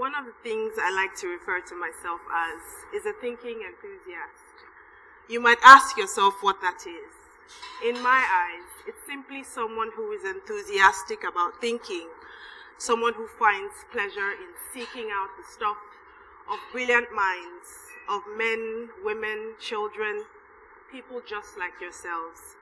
one of the things I like to refer to myself as is a thinking enthusiast. You might ask yourself what that is. In my eyes, it's simply someone who is enthusiastic about thinking, someone who finds pleasure in seeking out the stuff of brilliant minds, of men, women, children, people just like yourselves.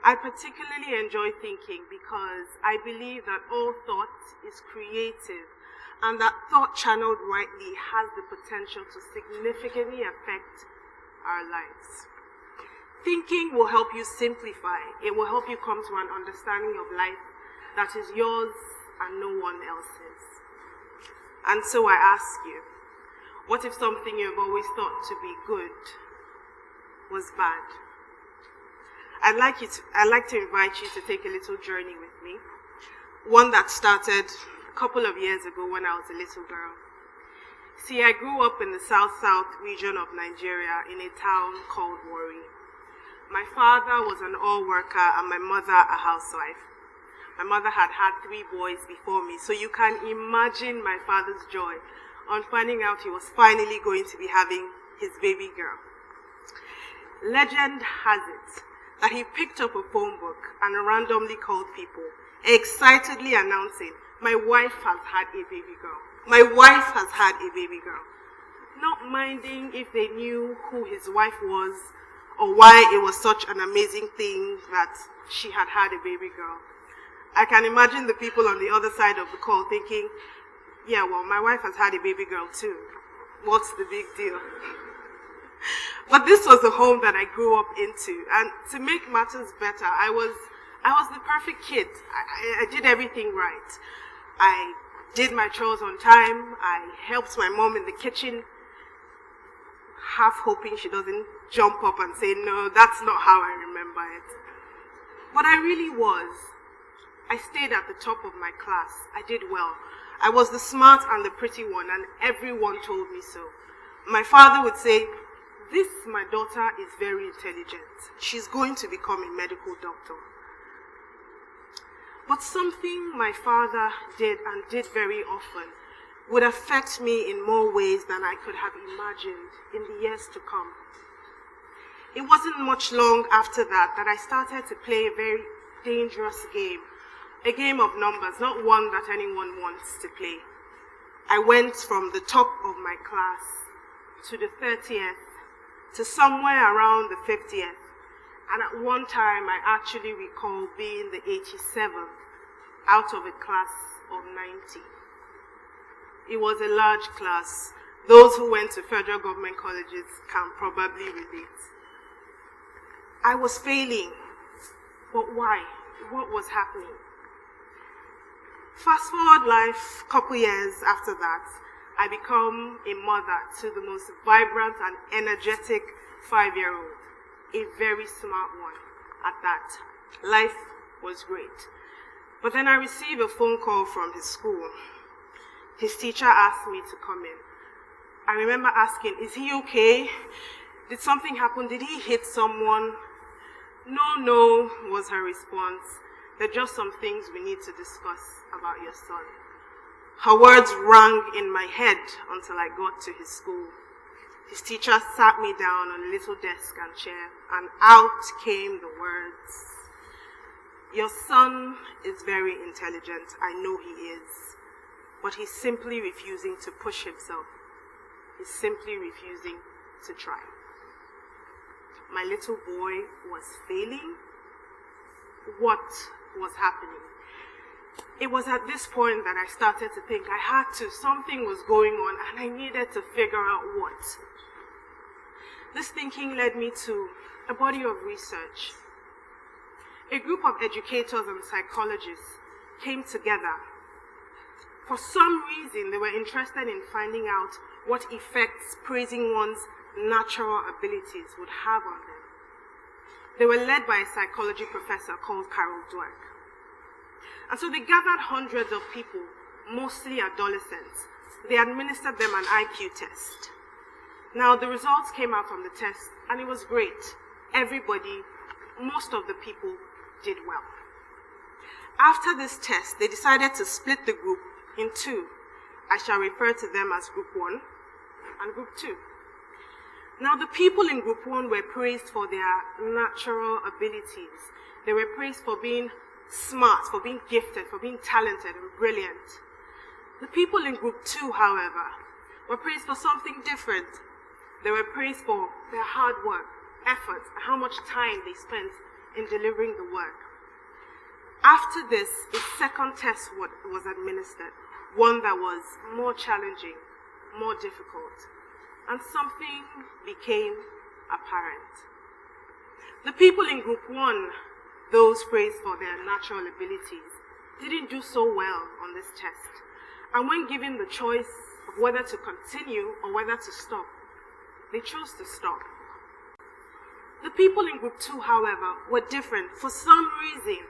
I particularly enjoy thinking because I believe that all thought is creative and that thought channeled rightly has the potential to significantly affect our lives. Thinking will help you simplify. It will help you come to an understanding of life that is yours and no one else's. And so I ask you, what if something you've always thought to be good was bad? I'd like to invite you to take a little journey with me. One that started a couple of years ago when I was a little girl. See, I grew up in the south-south region of Nigeria in a town called Warri. My father was an oil worker and my mother a housewife. My mother had 3 boys before me, so you can imagine my father's joy on finding out he was finally going to be having his baby girl. Legend has it that he picked up a phone book and randomly called people, excitedly announcing, "My wife has had a baby girl. My wife has had a baby girl." Not minding if they knew who his wife was or why it was such an amazing thing that she had had a baby girl. I can imagine the people on the other side of the call thinking, yeah, well, my wife has had a baby girl too. What's the big deal? But this was the home that I grew up into. And to make matters better, I was the perfect kid. I did everything right. I did my chores on time. I helped my mom in the kitchen, half hoping she doesn't jump up and say, no, that's not how I remember it. But I really was. I stayed at the top of my class. I did well. I was the smart and the pretty one, and everyone told me so. My father would say, "This, my daughter, is very intelligent. She's going to become a medical doctor." But something my father did, and did very often, would affect me in more ways than I could have imagined in the years to come. It wasn't much long after that I started to play a very dangerous game. A game of numbers, not one that anyone wants to play. I went from the top of my class to the 30th, to somewhere around the 50th. And at one time, I actually recall being the 87th out of a class of 90. It was a large class. Those who went to federal government colleges can probably relate. I was failing, but why? What was happening? Fast forward life, couple years after that, I become a mother to the most vibrant and energetic 5-year-old, a very smart one at that. Life was great. But then I received a phone call from his school. His teacher asked me to come in. I remember asking, "Is he okay? Did something happen? Did he hit someone?" No, was her response. "There are just some things we need to discuss about your son." Her words rang in my head until I got to his school. His teacher sat me down on a little desk and chair, and out came the words, "Your son is very intelligent, I know he is, but he's simply refusing to push himself. He's simply refusing to try." My little boy was failing. What was happening? It was at this point that I started to think something was going on and I needed to figure out what. This thinking led me to a body of research. A group of educators and psychologists came together. For some reason, they were interested in finding out what effects praising one's natural abilities would have on them. They were led by a psychology professor called Carol Dweck. And so they gathered hundreds of people, mostly adolescents. They administered them an IQ test. Now, the results came out from the test, and it was great. Everybody, most of the people, did well. After this test, they decided to split the group in two I shall refer to them as Group 1 and Group 2. Now, the people in Group 1 were praised for their natural abilities. They were praised for being smart, for being gifted, for being talented and brilliant. The people in Group 2, however, were praised for something different. They were praised for their hard work, effort, and how much time they spent in delivering the work. After this, a second test was administered, one that was more challenging, more difficult, and something became apparent. The people in Group 1, those praised for their natural abilities, didn't do so well on this test. And when given the choice of whether to continue or whether to stop, they chose to stop. The people in Group 2, however, were different. For some reason,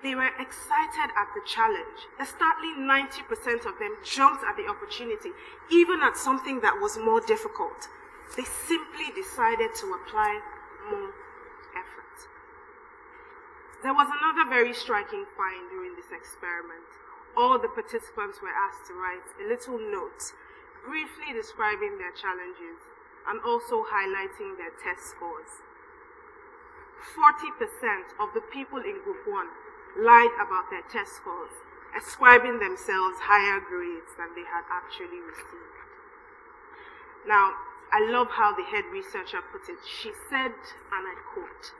they were excited at the challenge. A startling 90% of them jumped at the opportunity, even at something that was more difficult. They simply decided to apply more effort. There was another very striking find during this experiment. All the participants were asked to write a little note, briefly describing their challenges and also highlighting their test scores. 40% of the people in Group 1 lied about their test scores, ascribing themselves higher grades than they had actually received. Now, I love how the head researcher put it. She said, and I quote,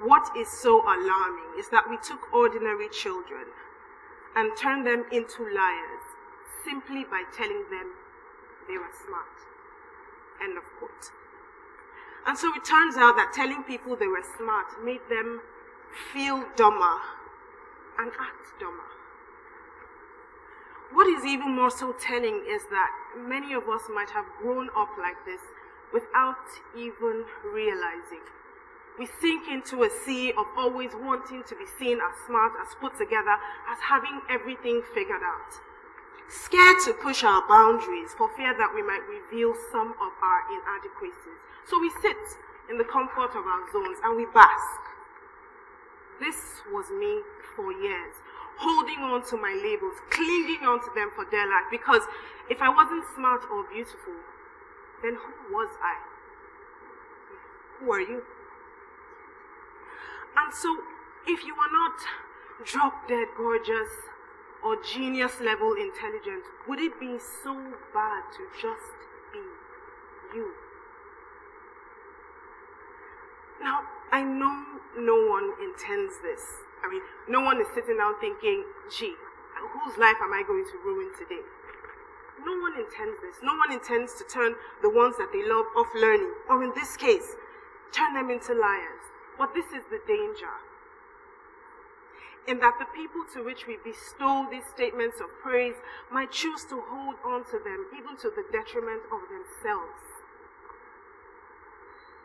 "What is so alarming is that we took ordinary children and turned them into liars simply by telling them they were smart." End of quote. And so it turns out that telling people they were smart made them feel dumber and act dumber. What is even more so telling is that many of us might have grown up like this without even realizing. We sink into a sea of always wanting to be seen as smart, as put together, as having everything figured out. Scared to push our boundaries for fear that we might reveal some of our inadequacies. So we sit in the comfort of our zones and we bask. This was me for years, holding on to my labels, clinging on to them for dear life, because if I wasn't smart or beautiful, then who was I? Who are you? And so, if you are not drop-dead gorgeous or genius-level intelligent, would it be so bad to just be you? Now, I know no one intends this. I mean, no one is sitting down thinking, gee, whose life am I going to ruin today? No one intends this. No one intends to turn the ones that they love off learning, or in this case, turn them into liars. But this is the danger, in that the people to which we bestow these statements of praise might choose to hold on to them, even to the detriment of themselves.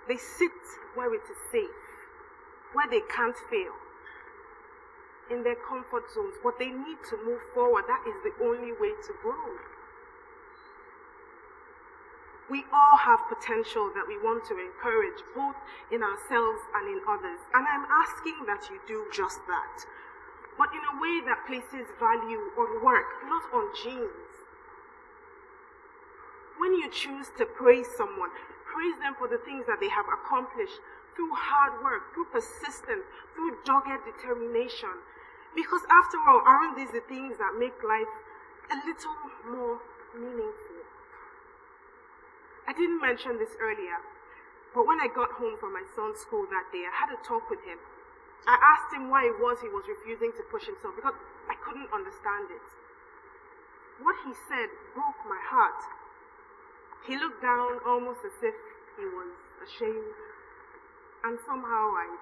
They sit where it is safe, where they can't fail, in their comfort zones, but they need to move forward. That is the only way to grow. We all have potential that we want to encourage, both in ourselves and in others. And I'm asking that you do just that, but in a way that places value on work, not on genes. When you choose to praise someone, praise them for the things that they have accomplished through hard work, through persistence, through dogged determination. Because after all, aren't these the things that make life a little more meaningful? I didn't mention this earlier, but when I got home from my son's school that day, I had a talk with him. I asked him why it was he was refusing to push himself, because I couldn't understand it. What he said broke my heart. He looked down almost as if he was ashamed, and somehow I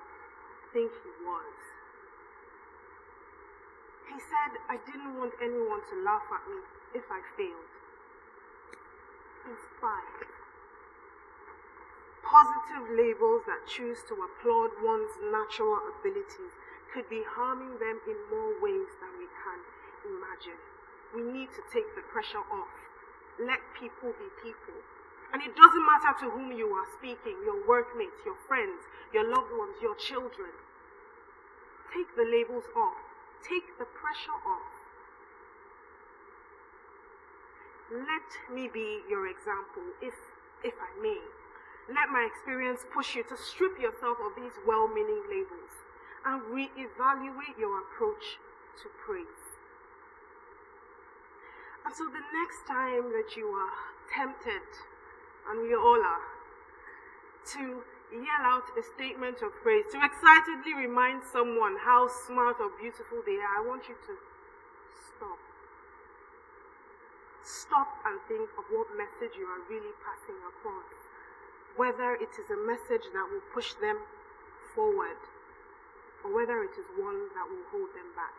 think he was. He said, "I didn't want anyone to laugh at me if I failed." He's 5. Positive labels that choose to applaud one's natural abilities could be harming them in more ways than we can imagine. We need to take the pressure off. Let people be people. And it doesn't matter to whom you are speaking, your workmates, your friends, your loved ones, your children. Take the labels off. Take the pressure off. let me be your example, if I may. Let my experience push you to strip yourself of these well-meaning labels and reevaluate your approach to praise. And so the next time that you are tempted, and we all are, to yell out a statement of praise, to excitedly remind someone how smart or beautiful they are, I want you to stop. Stop and think of what message you are really passing across. Whether it is a message that will push them forward, or whether it is one that will hold them back.